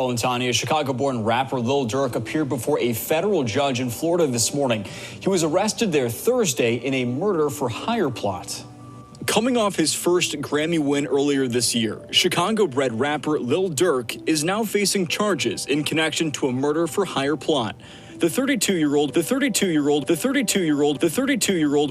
And Tanya, Chicago-born rapper Lil Durk appeared before a federal judge in Florida this morning. He was arrested there Thursday in a murder-for-hire plot. Coming off his first Grammy win earlier this year, Chicago-bred rapper Lil Durk is now facing charges in connection to a murder-for-hire plot. The 32-year-old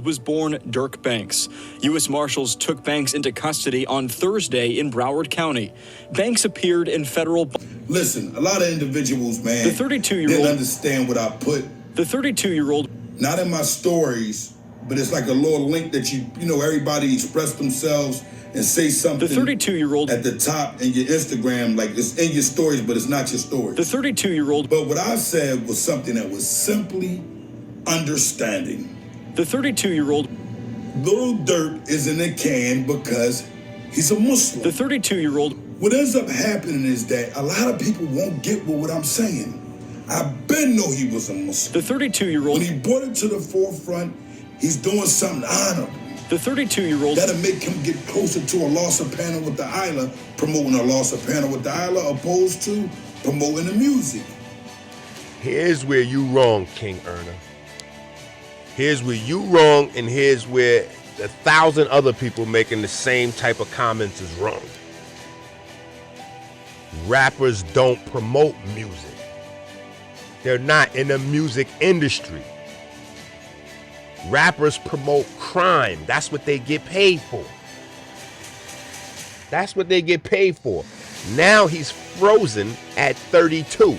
was born Dirk Banks. U.S. Marshals took Banks into custody on Thursday in Broward County. Banks appeared in federal. Listen, a lot of individuals, man, the 32-year-old didn't understand what I put. The 32-year-old, not in my stories, but it's like a little link that you know, everybody express themselves and say something. The 32-year-old at the top in your Instagram, like it's in your stories, but it's not your stories. The 32-year-old. But what I said was something that was simply understanding. The 32-year-old. Lil Durk is in a can because he's a Muslim. The 32-year-old. What ends up happening is that a lot of people won't get what I'm saying. I've been know he was a Muslim. The 32-year-old. When he brought it to the forefront, he's doing something honorable. The 32-year-old. That'll make him get closer to a loss of panel with the Isla, promoting a loss of panel with the Isla, opposed to promoting the music. Here's where you wrong, KINGEARNER. Here's where you wrong, and here's where 1,000 other people making the same type of comments is wrong. Rappers don't promote music. They're not in the music industry. Rappers promote crime. That's what they get paid for. That's what they get paid for. Now he's frozen at 32.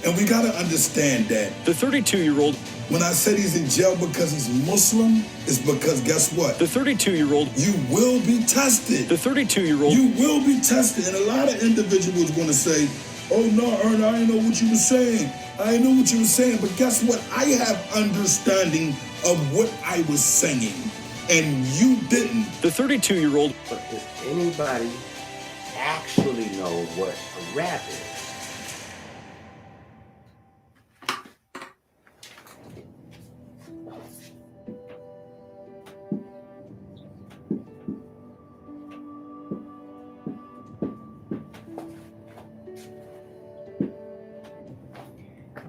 And we gotta understand that. The 32-year-old. When I said he's in jail because he's Muslim, it's because guess what? The 32-year-old. You will be tested. The 32-year-old. You will be tested. And a lot of individuals gonna say, oh no, Erna, I didn't know what you were saying. I didn't know what you were saying. But guess what? I have understanding of what I was saying, and you didn't. The 32-year-old. But does anybody actually know what a rap is?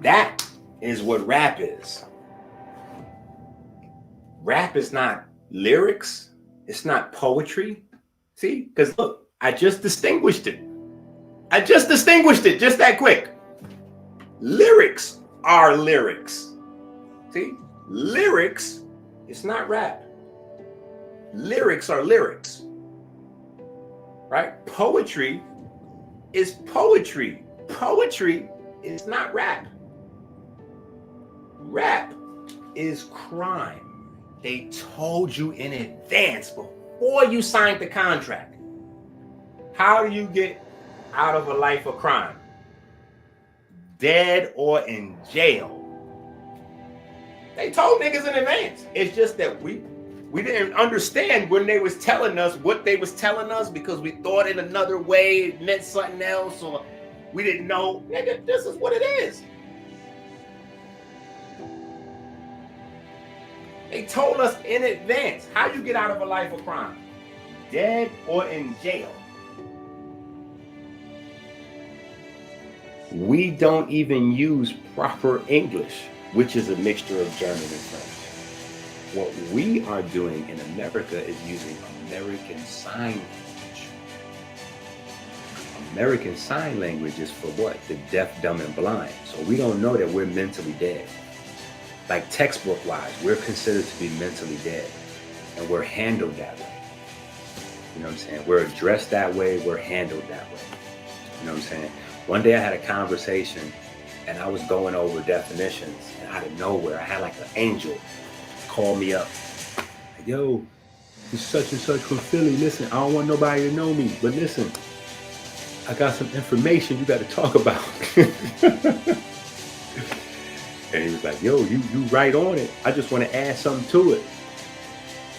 That is what rap is. Rap is not lyrics. It's not poetry. See? Because look, I just distinguished it. Just that quick. Lyrics are lyrics. See? Lyrics, it's not rap. Lyrics are lyrics. Right? Poetry is poetry. Poetry is not rap. Rap is crime. They told you in advance before you signed the contract. How do you get out of a life of crime? Dead or in jail. They told niggas in advance. It's just that we didn't understand when they was telling us what they was telling us because we thought in another way it meant something else, or we didn't know. Nigga, this is what it is. They told us in advance how you get out of a life of crime. Dead or in jail. We don't even use proper English, which is a mixture of German and French. What we are doing in America is using American Sign Language. American Sign Language is for what? The deaf, dumb, and blind. So we don't know that we're mentally dead. Like textbook wise, we're considered to be mentally dead, and we're handled that way. You know what I'm saying? We're addressed that way, we're handled that way. You know what I'm saying? One day I had a conversation and I was going over definitions, and out of nowhere, I had like an angel call me up. Like, yo, it's such and such from Philly. Listen, I don't want nobody to know me, but listen, I got some information you got to talk about. And he was like, yo, you right on it. I just want to add something to it.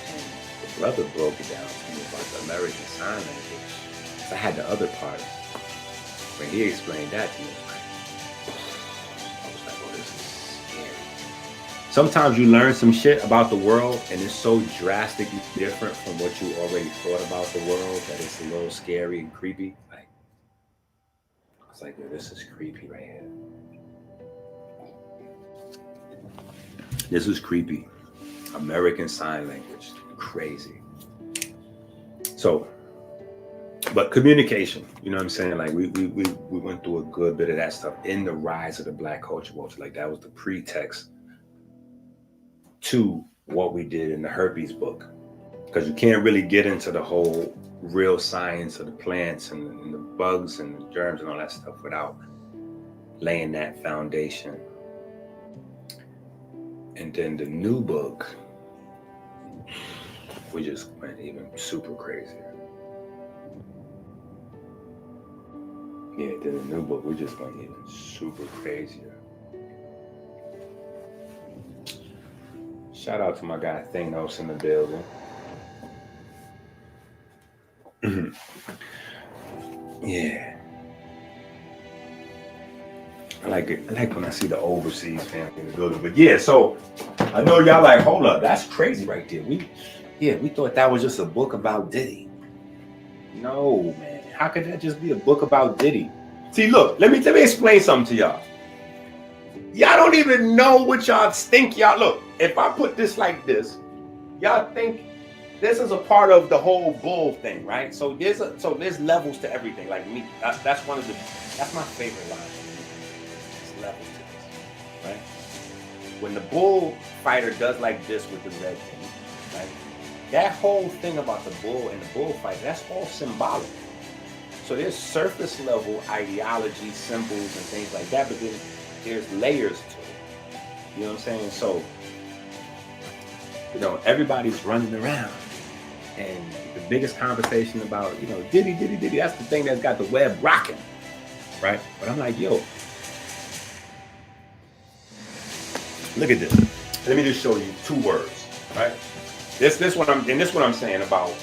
And the brother broke it down to me about the American Sign Language. So I had the other part. When he explained that to me, I was like, oh, this is scary. Sometimes you learn some shit about the world and it's so drastically different from what you already thought about the world that it's a little scary and creepy. Like, was like, yo, this is creepy right here. This is creepy. American Sign Language. Crazy. So, but communication, you know what I'm saying? Like we went through a good bit of that stuff in the rise of the Black culture wars. Like that was the pretext to what we did in the herpes book. Because you can't really get into the whole real science of the plants and the bugs and the germs and all that stuff without laying that foundation. And then the new book, we just went even super crazy. Yeah, then the new book, we just went even super crazier. Shout out to my guy Thanos in the building. Yeah. I like it. I like when I see the overseas family in the building. But yeah, so I know y'all like, hold up, that's crazy right there. We thought that was just a book about Diddy. No, man. How could that just be a book about Diddy? See, look, let me explain something to y'all. Y'all don't even know what y'all think. Y'all look, if I put this like this, y'all think this is a part of the whole bull thing, right? So there's levels to everything. Like me, that's my favorite line. There's levels to this, right? When the bull fighter does like this with the red thing, right? That whole thing about the bull and the bullfight, that's all symbolic. So there's surface level ideology, symbols, and things like that, but then there's layers to it. You know what I'm saying? So, you know, everybody's running around. And the biggest conversation about, you know, Diddy, that's the thing that's got the web rocking, right? But I'm like, yo, look at this. Let me just show you two words, right? This what I'm saying about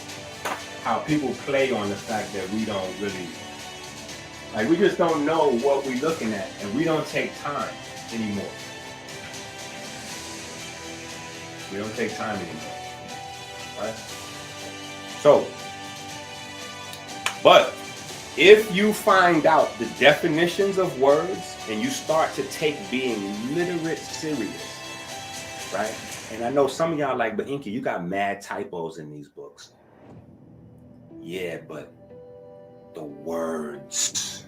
how people play on the fact that we don't really, like, we just don't know what we're looking at, and we don't take time anymore. We don't take time anymore, right? So, but if you find out the definitions of words and you start to take being literate serious, right? And I know some of y'all like, but Enqi, you got mad typos in these books. Yeah, but the words,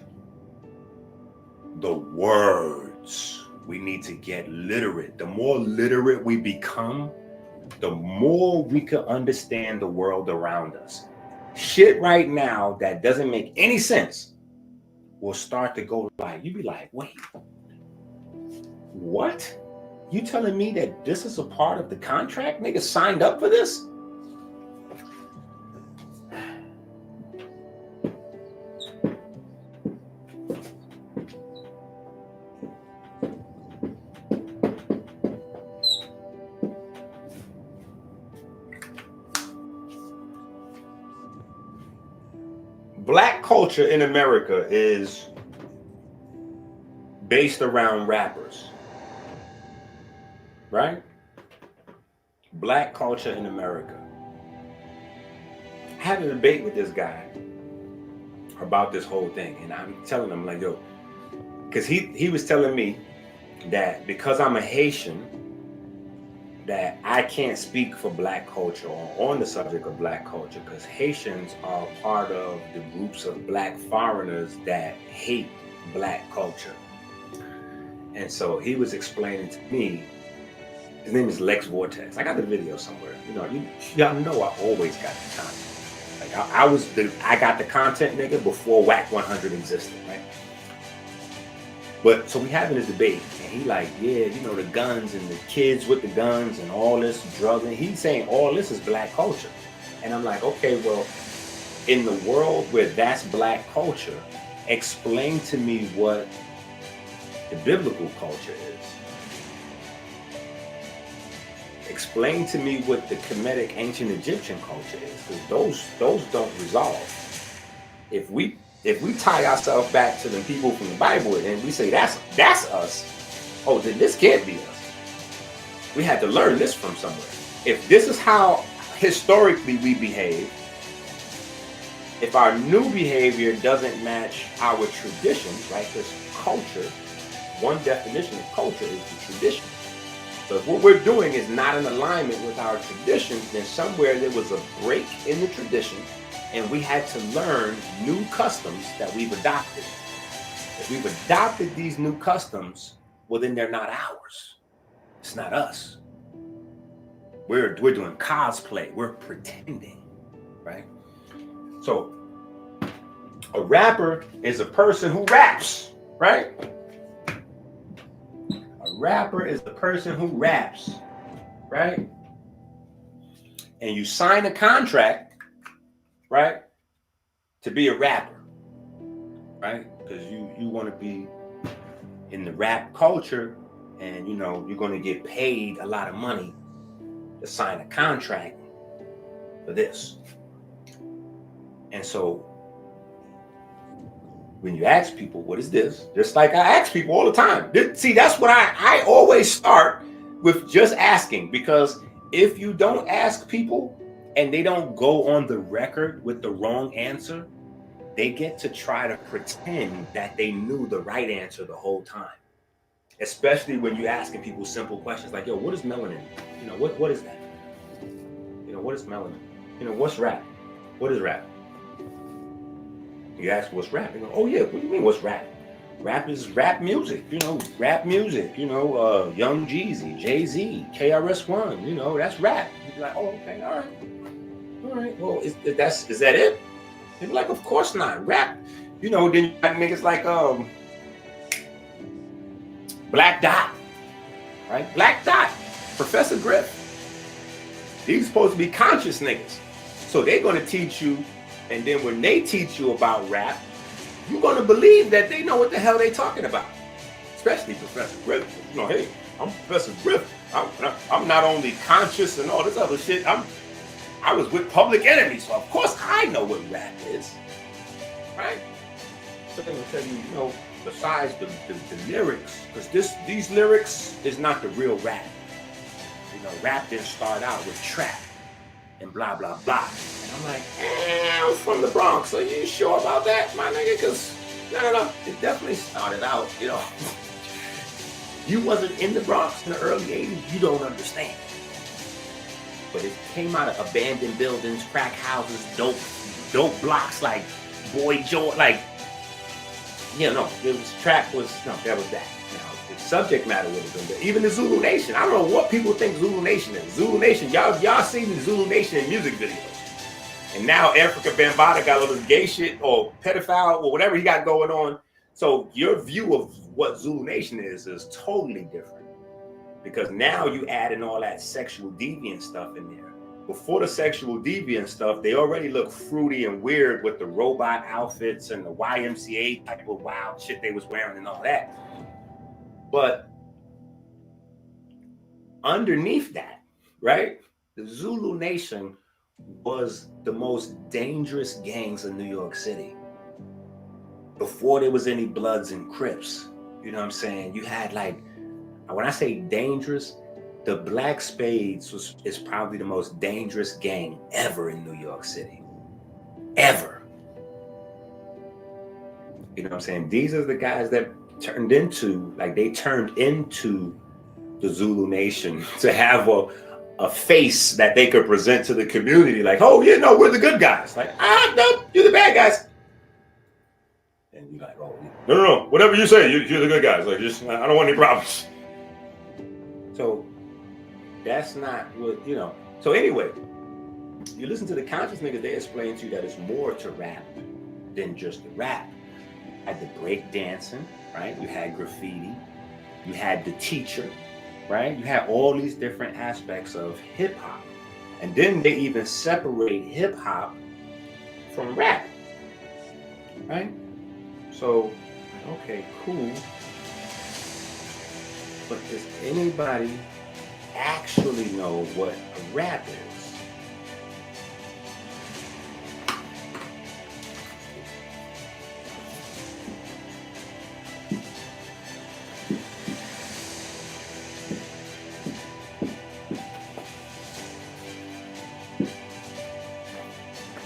we need to get literate. The more literate we become, the more we can understand the world around us. Shit right now that doesn't make any sense will start to go like, you be like, wait, what? You telling me that this is a part of the contract? Niggas signed up for this? Black culture in America is based around rappers, right? Black culture in America. I had a debate with this guy about this whole thing, and I'm telling him, like, yo, because he was telling me that because I'm a Haitian, that I can't speak for Black culture or on the subject of Black culture, because Haitians are part of the groups of Black foreigners that hate Black culture. And so he was explaining to me, his name is Lex Vortex. I got the video somewhere. You know, y'all know I always got the content. Like I got the content, nigga, before WAC 100 existed, right? But so we having this debate, and he like, yeah, you know, the guns and the kids with the guns and all this drugs, and he's saying all this is Black culture. And I'm like, okay, well, in the world where that's Black culture, explain to me what the biblical culture is. Explain to me what the Kemetic ancient Egyptian culture is, because those don't resolve. If we tie ourselves back to the people from the Bible and we say that's us, oh, then this can't be us. We had to learn this from somewhere. If this is how historically we behave, if our new behavior doesn't match our traditions, right? Because culture, one definition of culture is the tradition. So if what we're doing is not in alignment with our traditions, then somewhere there was a break in the tradition and we had to learn new customs that we've adopted. If we've adopted these new customs, well, then they're not ours. It's not us. We're doing cosplay. We're pretending, right? So a rapper is a person who raps, right? A rapper is the person who raps, right? And you sign a contract, right, to be a rapper, right? Because you want to be in the rap culture, and you know you're going to get paid a lot of money to sign a contract for this. And so when you ask people, what is this? Just like I ask people all the time. See, that's what I always start with, just asking, because if you don't ask people and they don't go on the record with the wrong answer, they get to try to pretend that they knew the right answer the whole time. Especially when you're asking people simple questions like, yo, what is melanin? You know, what is that? You know, what is melanin? You know, what's rap? What is rap? You ask what's rap? They go, oh yeah, what do you mean what's rap? Rap is rap music, you know, rap music, you know, Young Jeezy, Jay-Z, KRS-One, you know, that's rap. You'd be like, oh, okay, all right. Well, is that it? They'd be like, of course not. Rap, you know, then you got niggas like Black Dot, right? Black Dot, Professor Griff. These supposed to be conscious niggas. So they're gonna teach you, and then when they teach you about rap, you're gonna believe that they know what the hell they talking about. Especially Professor Griff. You know, hey, I'm Professor Griff. I'm not only conscious and all this other shit. I was with Public Enemy, so of course I know what rap is, right? So they're gonna tell you, you know, besides the lyrics, because these lyrics is not the real rap. You know, rap didn't start out with trap and blah blah blah. And I'm like, I'm from the Bronx. Are you sure about that, my nigga? Because no, it definitely started out. You know, you wasn't in the Bronx in the early '80s. You don't understand. But it came out of abandoned buildings, crack houses, dope blocks like Boy George, like. Yeah, no, that was that. Now, the subject matter would have been there. Even the Zulu Nation. I don't know what people think Zulu Nation is. Zulu Nation, y'all seen the Zulu Nation in music videos. And now Africa Bambaataa got all this gay shit or pedophile or whatever he got going on. So your view of what Zulu Nation is totally different. Because now you add in all that sexual deviant stuff in there. Before the sexual deviant stuff, they already look fruity and weird with the robot outfits and the YMCA type of wild shit they was wearing and all that. But underneath that, right, the Zulu Nation was the most dangerous gangs in New York City. Before there was any Bloods and Crips, you know what I'm saying? You had like, when I say dangerous, the Black Spades is probably the most dangerous gang ever in New York City. Ever. You know what I'm saying? These are the guys that turned into the Zulu Nation to have a face that they could present to the community. Like, oh, yeah, no, we're the good guys. Like, no, you're the bad guys. And you're like, oh, no, whatever you say, you're the good guys. Like, I don't want any problems. So that's not what, you know. So anyway, you listen to the conscious niggas, they explain to you that it's more to rap than just the rap. You had the break dancing, right? You had graffiti. You had the teacher, right? You had all these different aspects of hip hop. And then they even separate hip hop from rap, right? So, okay, cool. But does anybody actually know what a rap is?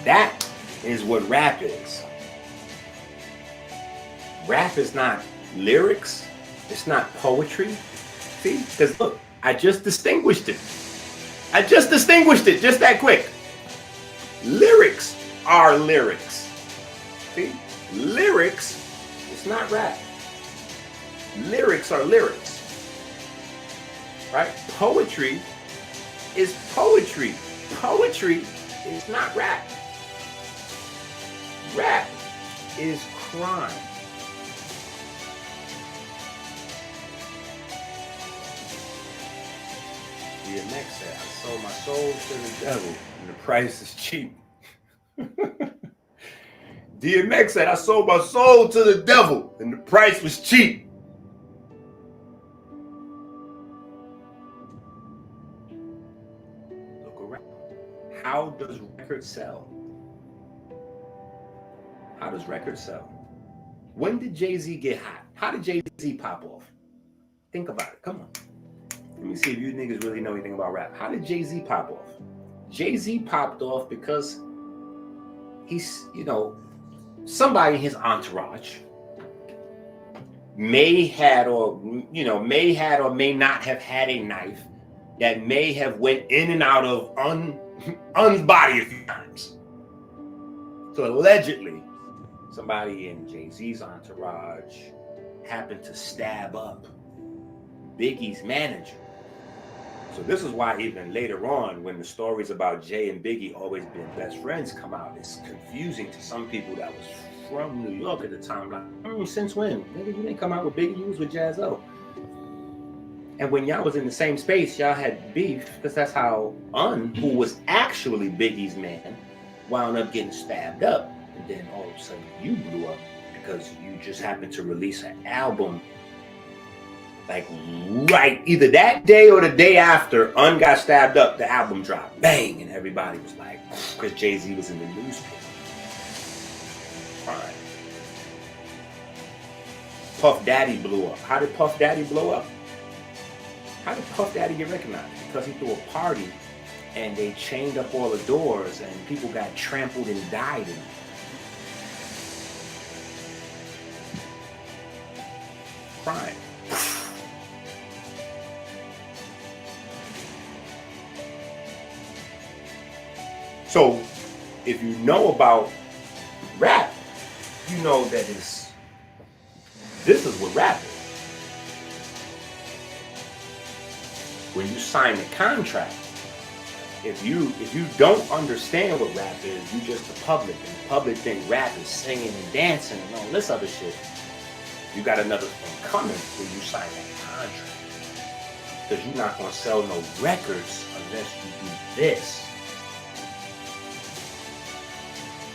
That is what rap is. Rap is not lyrics. It's not poetry. See? Because look, I just distinguished it. I just distinguished it just that quick. Lyrics are lyrics. See? Lyrics, it's not rap. Lyrics are lyrics. Right? Poetry is poetry. Poetry is not rap. Rap is crime. DMX said, I sold my soul to the devil and the price is cheap. DMX said, I sold my soul to the devil and the price was cheap. Look around. How does record sell? How does record sell? When did Jay-Z get hot? How did Jay-Z pop off? Think about it. Come on. Let me see if you niggas really know anything about rap. How did Jay-Z pop off? Jay-Z popped off because he's, somebody in his entourage may or may not have had a knife that may have went in and out of Un's body a few times. So allegedly, somebody in Jay-Z's entourage happened to stab up Biggie's manager. So this is why even later on, when the stories about Jay and Biggie always being best friends come out, it's confusing to some people that was from New York at the time. Like, since when? Nigga, you didn't come out with Biggie, you was with Jaz-O. And when y'all was in the same space, y'all had beef, because that's how who was actually Biggie's man, wound up getting stabbed up. And then all of a sudden you blew up because you just happened to release an album like right either that day or the day after got stabbed up, the album dropped. Bang! And everybody was like, because Jay-Z was in the newspaper. Fine. Puff Daddy blew up. How did Puff Daddy blow up? How did Puff Daddy get recognized? Because he threw a party and they chained up all the doors and people got trampled and died in it. Crime. So, if you know about rap, you know that this is what rap is. When you sign the contract, if you don't understand what rap is, you just the public, and the public think rap is singing and dancing and all this other shit. You got another thing coming when you sign that contract. Because you're not gonna sell no records unless you do this.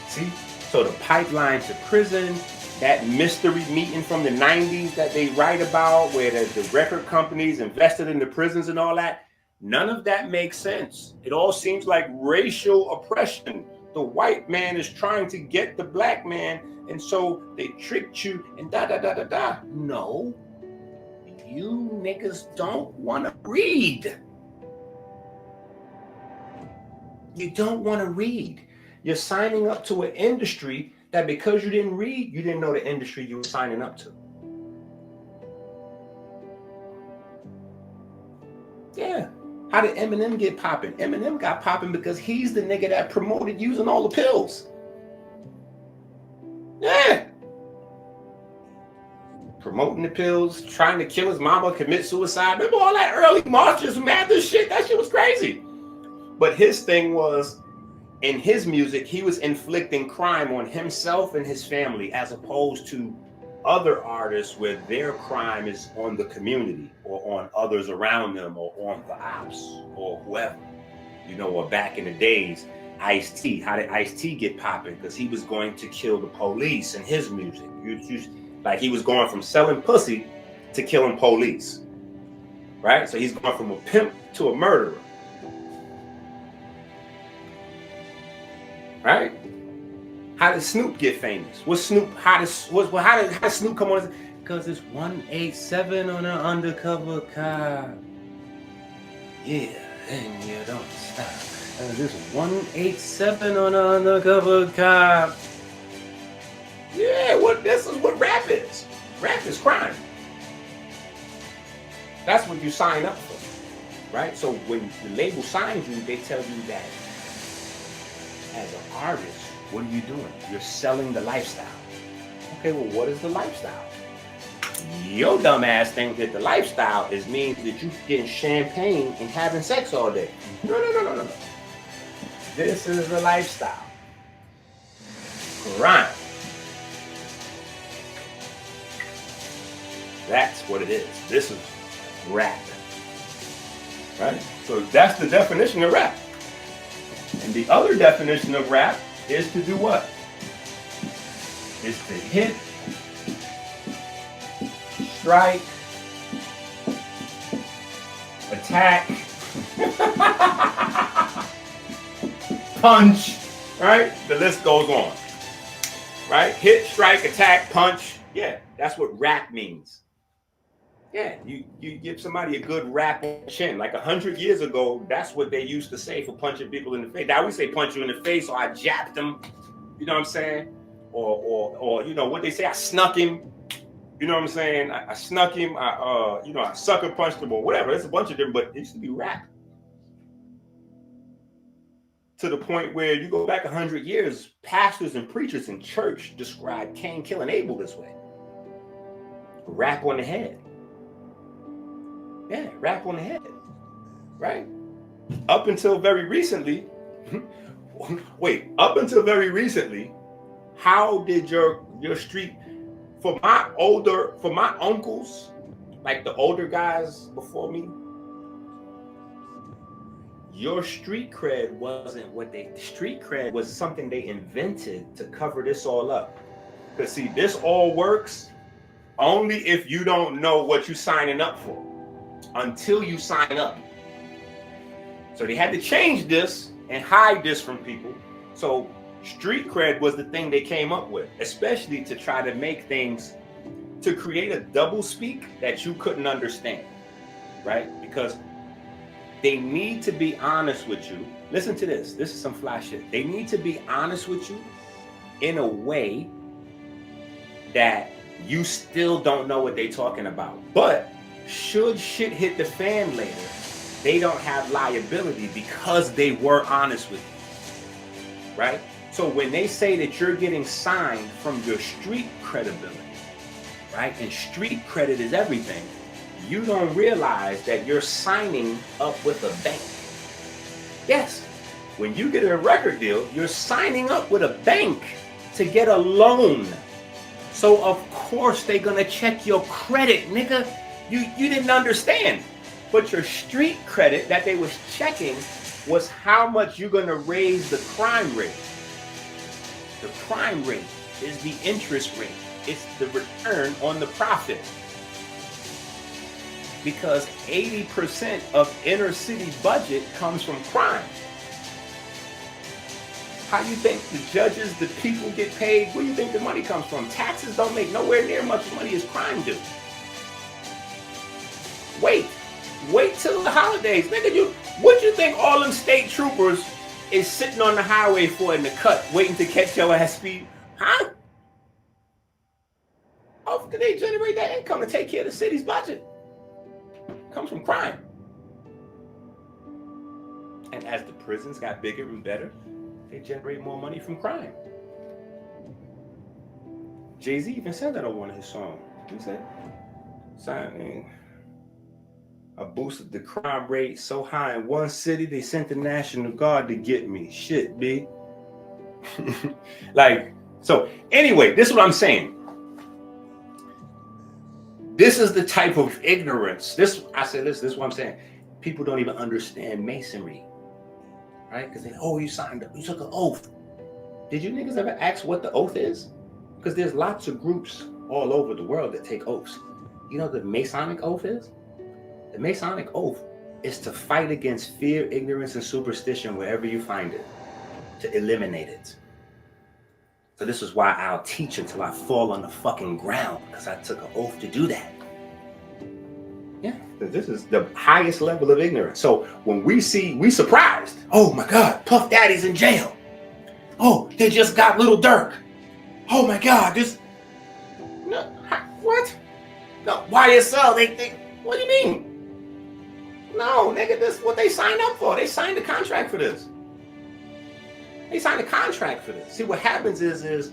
See? So the pipeline to prison, that mystery meeting from the 90s that they write about where the record companies invested in the prisons and all that, none of that makes sense. It all seems like racial oppression. The white man is trying to get the black man, and so they tricked you and da-da-da-da-da. No, you niggas don't want to read. You don't want to read. You're signing up to an industry that because you didn't read, you didn't know the industry you were signing up to. Yeah. How did Eminem get popping? Eminem got popping because he's the nigga that promoted using all the pills. Yeah. Promoting the pills, trying to kill his mama, commit suicide. Remember all that early Marches Mathers shit? That shit was crazy. But his thing was, in his music, he was inflicting crime on himself and his family, as opposed to other artists where their crime is on the community or on others around them or on the ops or whoever. Or back in the days, Ice-T. How did Ice-T get popping? Because he was going to kill the police in his music. Like he was going from selling pussy to killing police. Right? So he's going from a pimp to a murderer. Right? How did Snoop get famous? How did Snoop come on? Because it's 187 on an undercover car. Yeah, and you don't stop. This 187 on an undercover cop. Yeah, this is what rap is. Rap is crime. That's what you sign up for, right? So when the label signs you, they tell you that as an artist, what are you doing? You're selling the lifestyle. Okay, well, what is the lifestyle? Your dumb ass think that the lifestyle means that you getting champagne and having sex all day. No. This is the lifestyle. Crime. That's what it is. This is rap. Right? So that's the definition of rap. And the other definition of rap is to do what? Is to hit, strike, attack, punch, right? The list goes on. Right? Hit, strike, attack, punch. Yeah, that's what rap means. Yeah, you give somebody a good rap on the chin. Like 100 years ago, that's what they used to say for punching people in the face. Now we say punch you in the face, or I jabbed them. You know what I'm saying? Or you know what they say? I snuck him. You know what I'm saying? I snuck him. I sucker punched him or whatever. It's a bunch of different, but it used to be rap. To the point where you go back 100 years, pastors and preachers in church describe Cain killing Abel this way. Rap on the head. Yeah, rap on the head, right? Up until very recently, how did your street, for my uncles, like the older guys before me, your street cred street cred was something they invented to cover this all up. Because see, this all works only if you don't know what you're signing up for. Until you sign up. So they had to change this and hide this from people. So street cred was the thing they came up with, especially to try to make things, to create a double speak that you couldn't understand, right? Because they need to be honest with you. Listen to this. This is some fly shit. They need to be honest with you in a way that you still don't know what they're talking about. But should shit hit the fan later, they don't have liability because they were honest with you, right? So when they say that you're getting signed from your street credibility, right? And street credit is everything. You don't realize that you're signing up with a bank. Yes, when you get a record deal, you're signing up with a bank to get a loan. So of course they're gonna check your credit, nigga. You didn't understand, but your street credit that they was checking was how much you're gonna raise the crime rate. The crime rate is the interest rate. It's the return on the profit. Because 80% of inner city budget comes from crime. How you think the judges, the people get paid? Where do you think the money comes from? Taxes don't make nowhere near much money as crime do. Wait till the holidays, nigga. What you think all them state troopers is sitting on the highway for in the cut, waiting to catch your ass speed? Huh? How can they generate that income to take care of the city's budget? It comes from crime. And as the prisons got bigger and better, they generate more money from crime. Jay-Z even said that on one of his songs. He said, signing. I boosted the crime rate so high in one city, they sent the National Guard to get me. Shit, B. So anyway, this is what I'm saying. This is the type of ignorance. This is what I'm saying. People don't even understand masonry, right? Because you signed up, you took an oath. Did you niggas ever ask what the oath is? Because there's lots of groups all over the world that take oaths. You know what the Masonic oath is? The Masonic oath is to fight against fear, ignorance, and superstition wherever you find it, to eliminate it. So this is why I'll teach until I fall on the fucking ground, because I took an oath to do that. Yeah, this is the highest level of ignorance. So when we surprised. Oh my God, Puff Daddy's in jail. Oh, they just got Lil Durk. Oh my God, this. No, what? No, YSL. They. What do you mean? No, nigga, this is what they signed up for. They signed a contract for this. They signed a contract for this. See, what happens is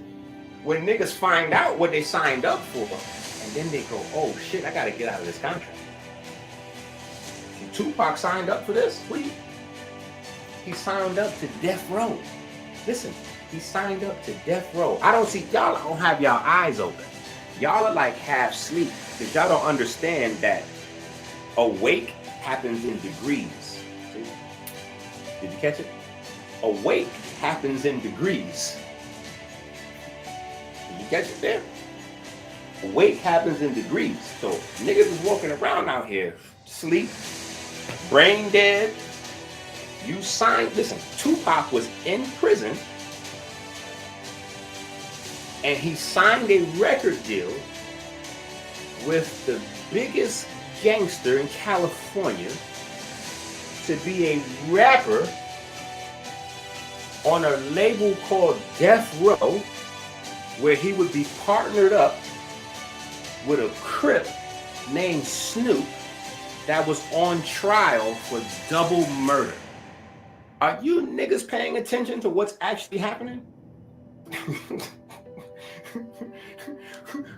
when niggas find out what they signed up for, and then they go, oh shit, I gotta get out of this contract. See, Tupac signed up for this. He signed up to death row. Listen, he signed up to death row. I don't see, y'all don't have y'all eyes open. Y'all are like half asleep because y'all don't understand that awake happens in degrees. See? Did you catch it? Awake happens in degrees. Did you catch it there? Awake happens in degrees. So niggas is walking around out here, sleep, brain dead. You signed, listen, Tupac was in prison and he signed a record deal with the biggest gangster in California to be a rapper on a label called Death Row, where he would be partnered up with a Crip named Snoop that was on trial for double murder. Are you niggas paying attention to what's actually happening?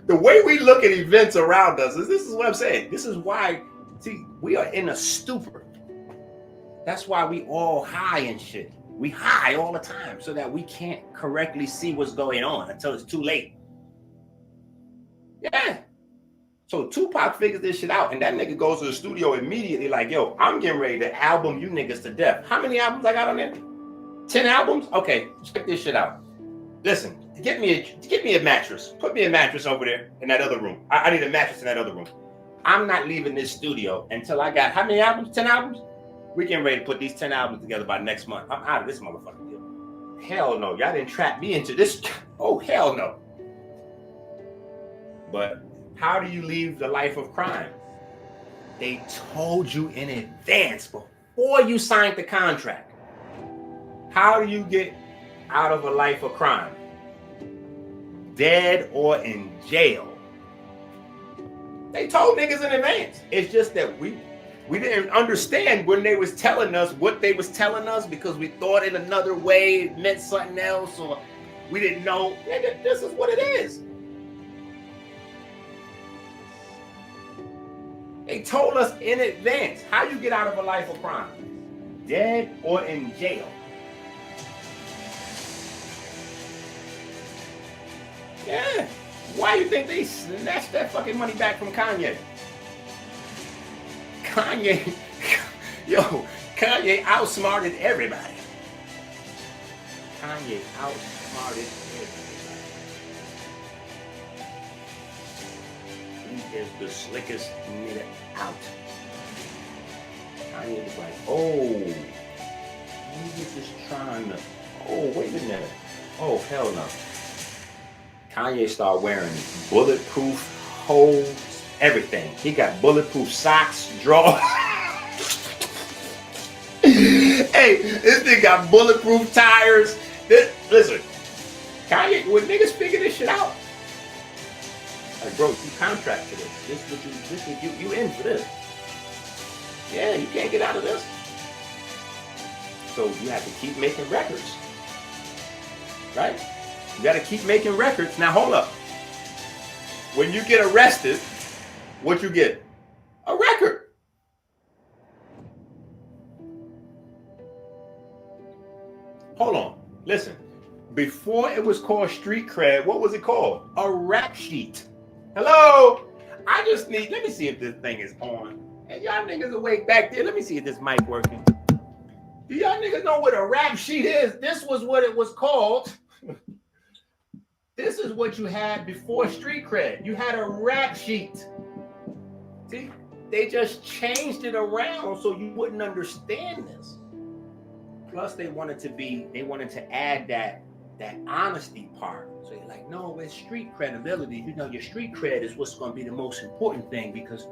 The way we look at events around us this is what I'm saying. This is why, see, we are in a stupor. That's why we all high and shit. We high all the time so that we can't correctly see what's going on until it's too late. Yeah. So Tupac figures this shit out, and that nigga goes to the studio immediately like, yo, I'm getting ready to album you niggas to death. How many albums I got on there? 10 albums? Okay, check this shit out. Listen, get me a mattress. Put me a mattress over there in that other room. I need a mattress in that other room. I'm not leaving this studio until I got how many albums? 10 albums? We're getting ready to put these 10 albums together by next month. I'm out of this motherfucking deal. Hell no. Y'all didn't trap me into this. Oh, hell no. But how do you leave the life of crime? They told you in advance before you signed the contract. How do you get out of a life of crime? Dead or in jail. They told niggas in advance. It's just that we didn't understand when they was telling us what they was telling us because we thought in another way it meant something else, or we didn't know. Nigga, this is what it is. They told us in advance how you get out of a life of crime. Dead or in jail. Yeah. Why do you think they snatched that fucking money back from Kanye? Kanye outsmarted everybody. Kanye outsmarted everybody. He is the slickest nigga out. Kanye was like, oh, niggas is trying to, oh, wait a minute. Oh, hell no. Kanye started wearing bulletproof hose, everything. He got bulletproof socks, drawers. Hey, this thing got bulletproof tires. Listen, Kanye, when niggas figure this shit out, like, bro, you contract for this. You in for this. Yeah, you can't get out of this. So you have to keep making records, right? You got to keep making records. Now, hold up. When you get arrested, what you get? A record. Hold on. Listen. Before it was called street cred, what was it called? A rap sheet. Hello? I just need, let me see if this thing is on. And y'all niggas awake back there. Let me see if this mic working. Do y'all niggas know what a rap sheet is? This was what it was called. This is what you had before street cred. You had a rap sheet. See, they just changed it around so you wouldn't understand this. Plus, they wanted to add that that honesty part. So you're like, no, it's street credibility. You know, your street cred is what's going to be the most important thing, because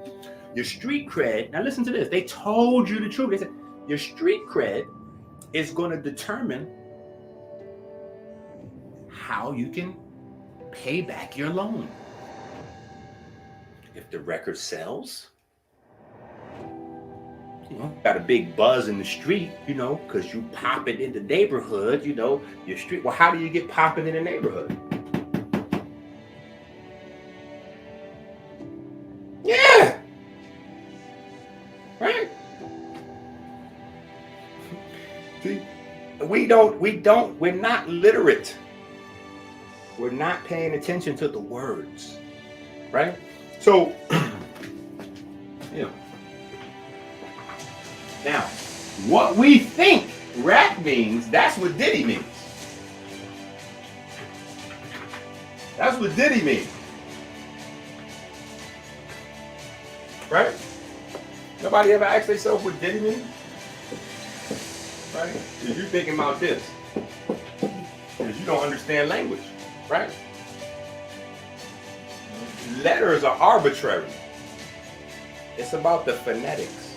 your street cred, now listen to this, they told you the truth. They said your street cred is going to determine how you can pay back your loan. If the record sells, you know, got a big buzz in the street, you know, because you pop it in the neighborhood, you know, your street. Well, how do you get popping in the neighborhood? Yeah. Right. See, we're not literate. We're not paying attention to the words. Right? So, yeah. Now, what we think rap means, that's what Diddy means. That's what Diddy means. Right? Nobody ever asked themselves what Diddy means? Right? Because you're thinking about this. Because you don't understand language. Right? Letters are arbitrary. It's about the phonetics.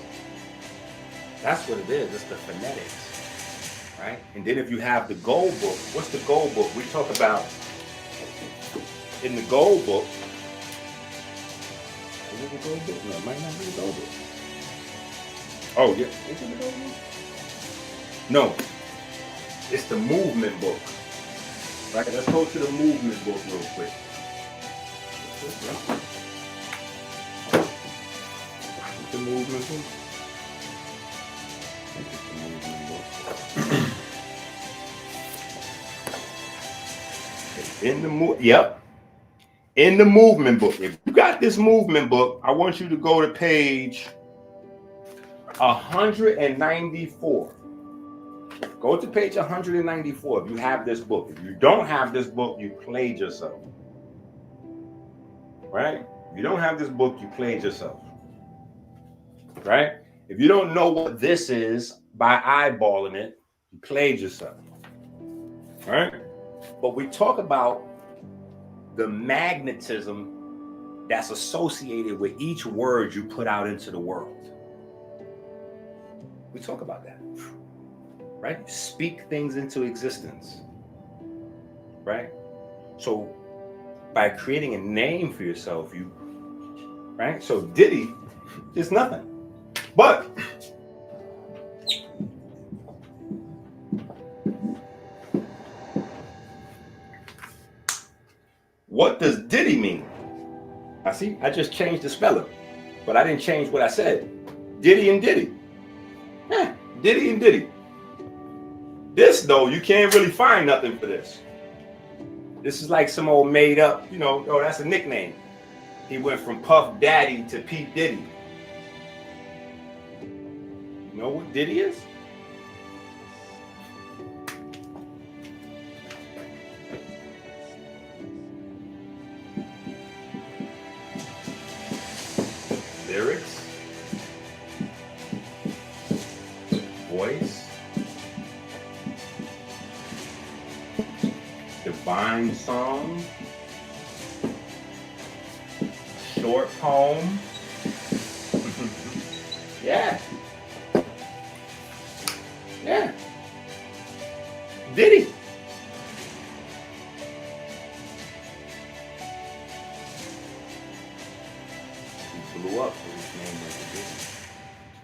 That's what it is. It's the phonetics. Right? And then if you have the gold book, what's the gold book? We talk about in the gold book. Is it the gold book? No, it might not be the gold book. Oh, yeah. Is it the gold book? No. It's the movement book. Right? Let's go to the movement book real quick. The movement book. In the movement book. If you got this movement book, I want you to go to page 194. Go to page 194 if you have this book. If you don't have this book, you played yourself. Right? If you don't have this book, you played yourself. Right? If you don't know what this is by eyeballing it, you played yourself. Right? But we talk about the magnetism that's associated with each word you put out into the world. We talk about that. Right? Speak things into existence. Right? So by creating a name for yourself, right? So Diddy is nothing. But what does Diddy mean? I see, I just changed the spelling, but I didn't change what I said. Diddy and Diddy. Yeah, Diddy and Diddy. This, though, you can't really find nothing for this. This is like some old made up, you know, oh, that's a nickname. He went from Puff Daddy to P. Diddy. You know what Diddy is? Lyrics, voice, divine song, short poem. Yeah. Yeah. Diddy. He blew up, so his name was Diddy.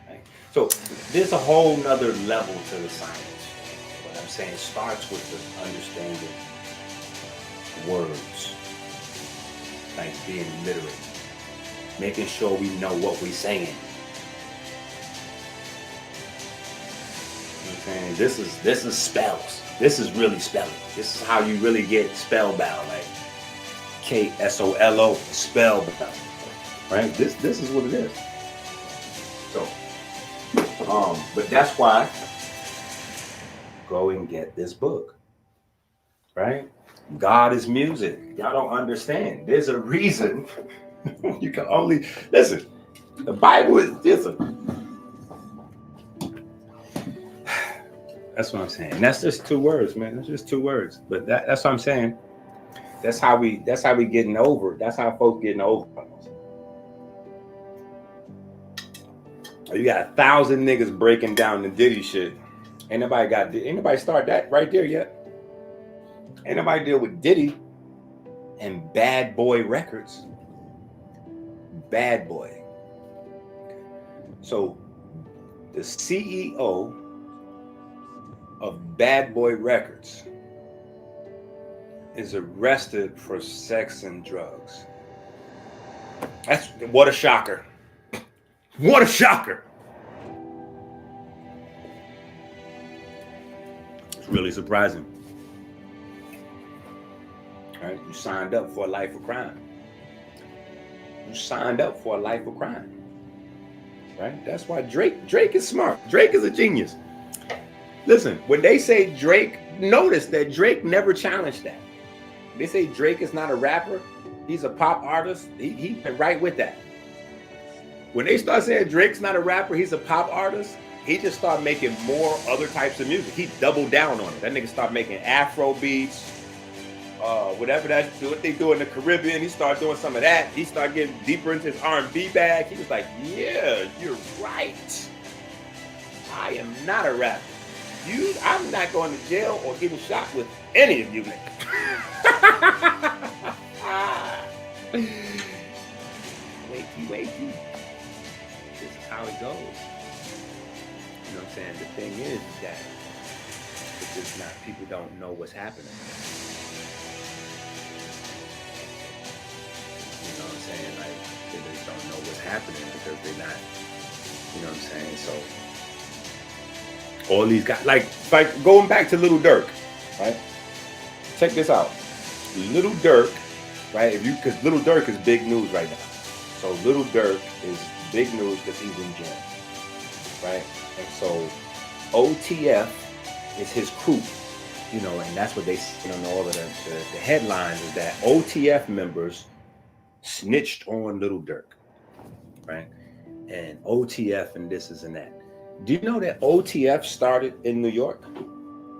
Right? So there's a whole nother level to the science. What I'm saying starts with the understanding words, like being literate, making sure we know what we're saying. You know what I'm saying? This is spells. This is really spelling. This is how you really get spellbound, like KSOLO, spellbound. Right? This is what it is. So, but that's why go and get this book. Right? God is music. Y'all don't understand. There's a reason you can only listen. The Bible is That's what I'm saying. And that's just 2 words, man. That's just 2 words. But that's what I'm saying. That's how we getting over. That's how folks getting over. You got 1,000 niggas breaking down the Diddy shit. Ain't nobody start that right there yet. Ain't nobody deal with Diddy and Bad Boy Records. Bad Boy. So the CEO of Bad Boy Records is arrested for sex and drugs. What a shocker. What a shocker. It's really surprising. All right, you signed up for a life of crime. You signed up for a life of crime. Right? That's why Drake is smart. Drake is a genius. Listen, when they say Drake, notice that Drake never challenged that. They say Drake is not a rapper. He's a pop artist. He been right with that. When they start saying Drake's not a rapper, he's a pop artist, he just started making more other types of music. He doubled down on it. That nigga started making Afro beats, whatever what they do in the Caribbean. He started doing some of that. He started getting deeper into his R&B bag. He was like, yeah, you're right. I am not a rapper. I'm not going to jail or getting shot with any of you niggas. Wakey. This is how it goes. You know what I'm saying? The thing is that it's just not, people don't know what's happening. You know what I'm saying? Like, they just don't know what's happening because they're not, you know what I'm saying? So, all these guys, like going back to Lil Durk, right? Check this out. Lil Durk, right? Because Lil Durk is big news right now. So Lil Durk is big news because he's in jail, right? And so OTF is his crew, you know, and that's what they, you know, all of the headlines is that OTF members snitched on Lil Durk, right? And OTF and this and that. Do you know that OTF started in New York?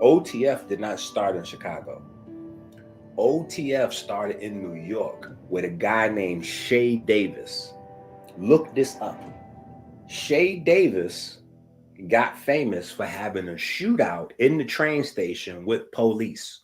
OTF did not start in Chicago. OTF started in New York with a guy named Shay Davis. Look this up. Shay Davis got famous for having a shootout in the train station with police.